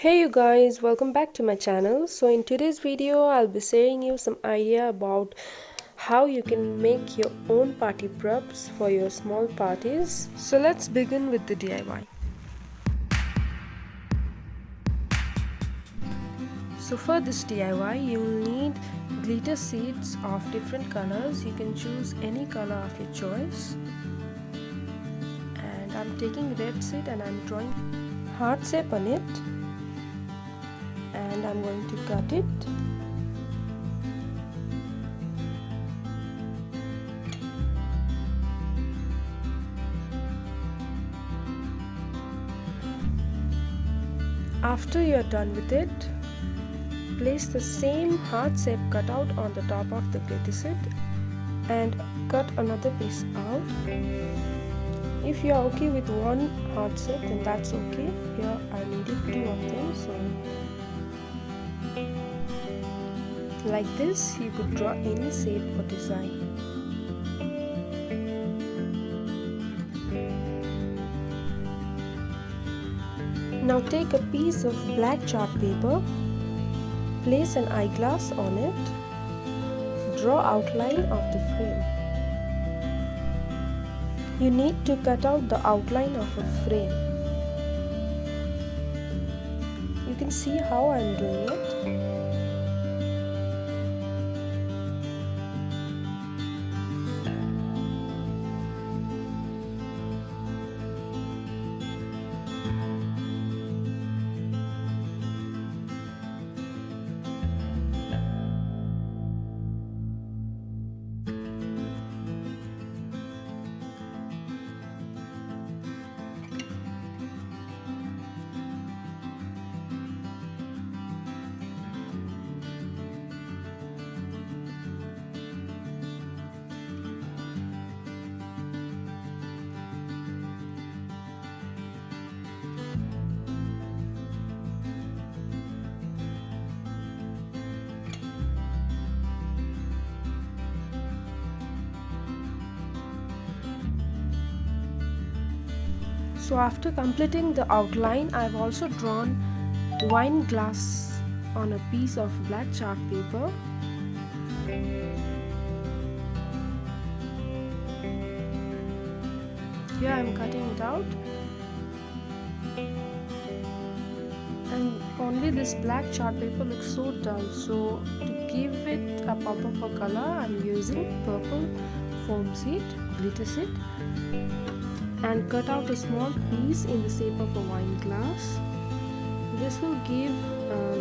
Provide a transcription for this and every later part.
Hey you guys, welcome back to my channel. So in today's video I'll be sharing you some idea about how you can make your own party props for your small parties. So let's begin with the DIY. So for this DIY you'll need glitter sheets of different colors. You can choose any color of your choice. And I'm taking red sheet and I'm drawing heart shape on it. And I'm going to cut it. After you're done with it, place the same heart shape cutout on the top of the glitter sheet and cut another piece out. If you are okay with one heart shape, then that's okay. Here I needed two of them, so like this, you could draw any shape or design. Now take a piece of black chart paper, place an eyeglass on it, draw outline of the frame. You need to cut out the outline of a frame. You can see how I am doing it. So after completing the outline, I've also drawn wine glass on a piece of black chart paper. Here I'm cutting it out, and only this black chart paper looks so dull, so to give it a pop of a color, I'm using purple foam sheet, glitter sheet, and cut out a small piece in the shape of a wine glass. This will give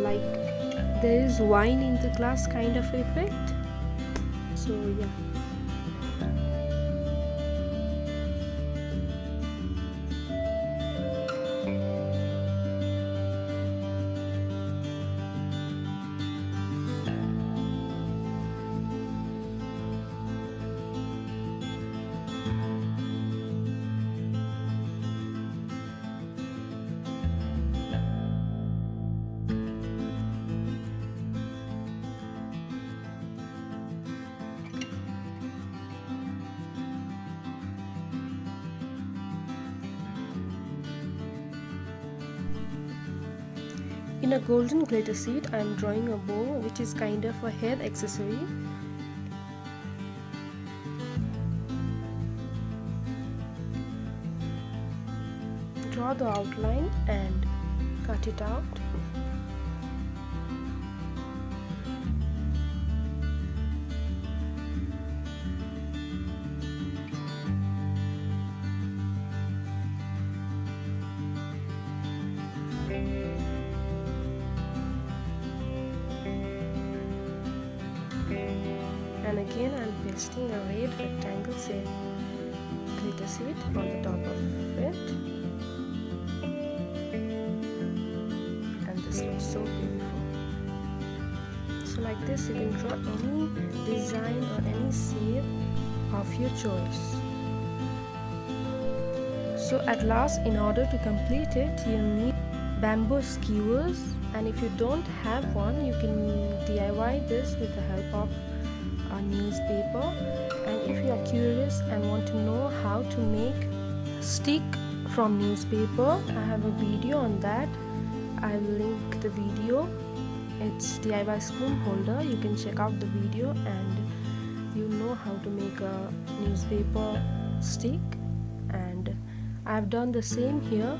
like there is wine in the glass kind of effect. So yeah. In a golden glitter sheet, I am drawing a bow, which is kind of a head accessory. Draw the outline and cut it out. And again I'm pasting a red rectangle shape glitter sheet on the top of it, and this looks so beautiful. So like this you can draw any design or any shape of your choice. So at last, in order to complete it, you'll need bamboo skewers, and if you don't have one, you can DIY this with the help of a newspaper. And if you are curious and want to know how to make stick from newspaper, I have a video on that. I'll link the video. It's DIY spoon holder. You can check out the video and you know how to make a newspaper stick. And I've done the same here.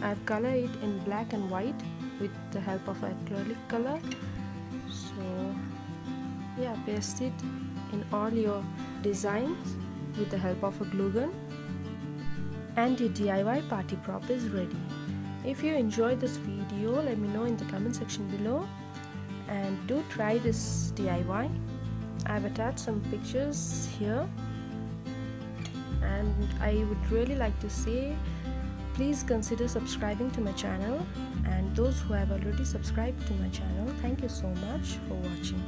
I've colored it in black and white with the help of acrylic color. So yeah, paste it in all your designs with the help of a glue gun, and your DIY party prop is ready. If you enjoyed this video, let me know in the comment section below, and do try this DIY. I've attached some pictures here, and I would really like to say please consider subscribing to my channel, and those who have already subscribed to my channel, thank you so much for watching.